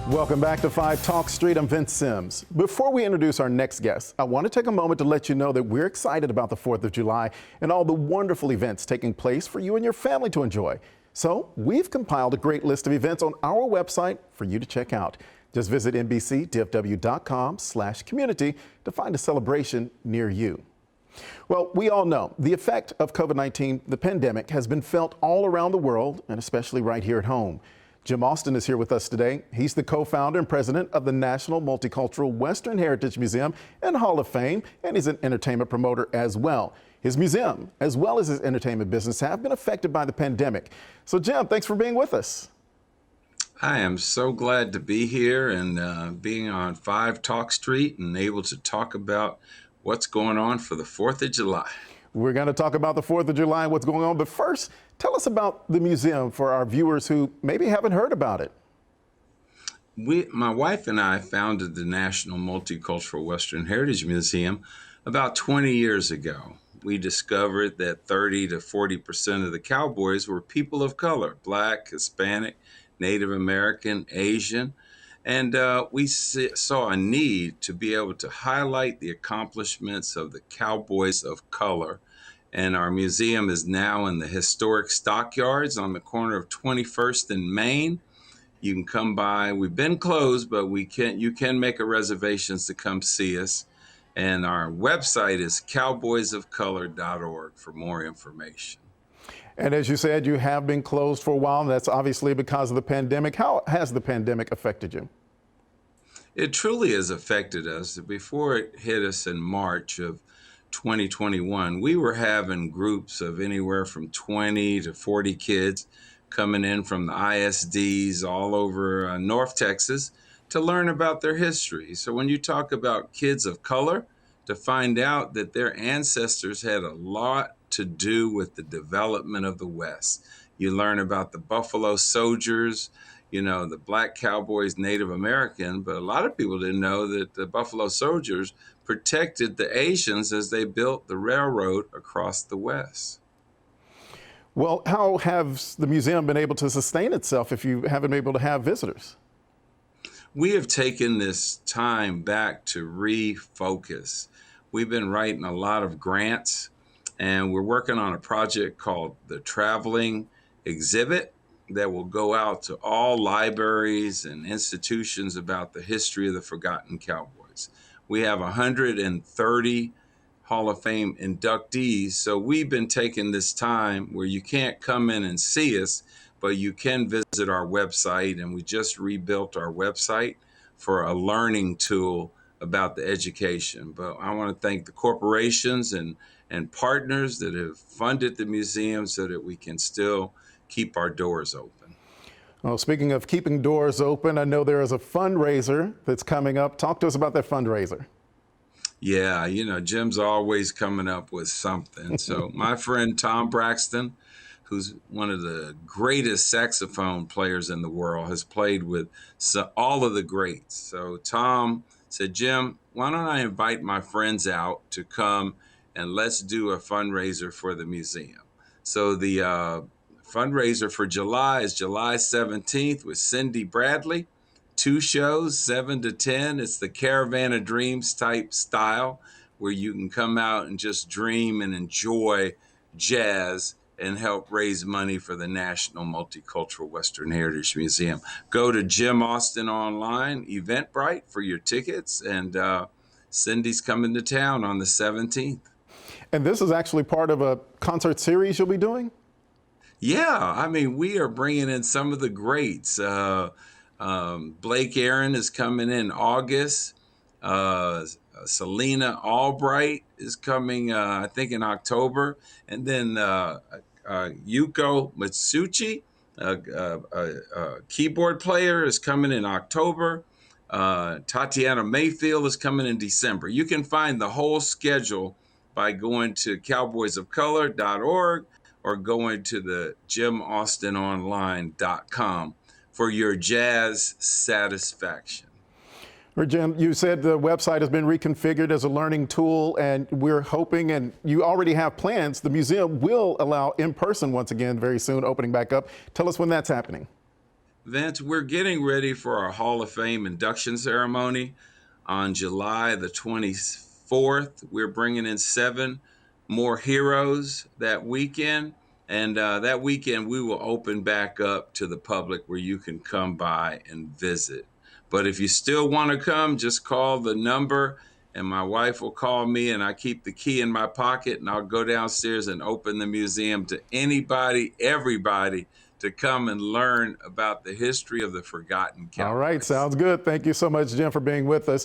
Welcome back to 5 Talk Street. I'm Vince Sims. Before we introduce our next guest, I want to take a moment to let you know that we're excited about the 4th of July and all the wonderful events taking place for you and your family to enjoy. So we've compiled a great list of events on our website for you to check out. Just visit NBCDFW.com/community to find a celebration near you. Well, we all know the effect of COVID-19, the pandemic, has been felt all around the world and especially right here at home. Jim Austin is here with us today. He's the co-founder and president of the National Multicultural Western Heritage Museum and Hall of Fame, and he's an entertainment promoter as well. His museum, as well as his entertainment business, have been affected by the pandemic. So, Jim, thanks for being with us. I am so glad to be here and being on 5 Talk Street and able to talk about what's going on for the 4th of July. We're going to talk about the 4th of July and what's going on, but first, tell us about the museum for our viewers who maybe haven't heard about it. My wife and I founded the National Multicultural Western Heritage Museum about 20 years ago. We discovered that 30 to 40% of the cowboys were people of color, Black, Hispanic, Native American, Asian, and we saw a need to be able to highlight the accomplishments of the cowboys of color. And our museum is now in the historic stockyards on the corner of 21st and Main. You can come by. We've been closed, but you can make a reservations to come see us. And our website is cowboysofcolor.org for more information. And as you said, you have been closed for a while, and that's obviously because of the pandemic. How has the pandemic affected you? It truly has affected us. Before it hit us in March of 2021, we were having groups of anywhere from 20 to 40 kids coming in from the ISDs all over North Texas to learn about their history. So when you talk about kids of color, to find out that their ancestors had a lot to do with the development of the West. You learn about the Buffalo Soldiers, the Black cowboys, Native American, but a lot of people didn't know that the Buffalo Soldiers protected the Asians as they built the railroad across the West. Well, how has the museum been able to sustain itself if you haven't been able to have visitors? We have taken this time back to refocus. We've been writing a lot of grants, and we're working on a project called the Traveling Exhibit that will go out to all libraries and institutions about the history of the forgotten cowboys. We have 130 Hall of Fame inductees, so we've been taking this time where you can't come in and see us, but you can visit our website, and we just rebuilt our website for a learning tool about the education. But I want to thank the corporations and partners that have funded the museum so that we can still keep our doors open. Well, speaking of keeping doors open, I know there is a fundraiser that's coming up. Talk to us about that fundraiser. Yeah, Jim's always coming up with something. So my friend Tom Braxton, who's one of the greatest saxophone players in the world, has played with all of the greats. So Tom said, Jim, why don't I invite my friends out to come and let's do a fundraiser for the museum. So the fundraiser for July is July 17th with Cindy Bradley. 2 shows, 7 to 10. It's the Caravan of Dreams type style where you can come out and just dream and enjoy jazz and help raise money for the National Multicultural Western Heritage Museum. Go to Jim Austin Online, Eventbrite for your tickets, and Cindy's coming to town on the 17th. And this is actually part of a concert series you'll be doing? Yeah, we are bringing in some of the greats. Blake Aaron is coming in August. Selena Albright is coming, I think, in October. And then Yuko Matsuchi, a keyboard player, is coming in October. Tatiana Mayfield is coming in December. You can find the whole schedule by going to cowboysofcolor.org or going to the jimaustinonline.com for your jazz satisfaction. Well, Jim, you said the website has been reconfigured as a learning tool, and we're hoping, and you already have plans, the museum will allow in-person once again very soon, opening back up. Tell us when that's happening. Vince, we're getting ready for our Hall of Fame induction ceremony on July the 24th. We're bringing in 7 more heroes that weekend. And that weekend, we will open back up to the public where you can come by and visit. But if you still want to come, just call the number and my wife will call me, and I keep the key in my pocket, and I'll go downstairs and open the museum to anybody, everybody, to come and learn about the history of the forgotten All right, Cowboys. sounds good. Thank you so much, Jim, for being with us.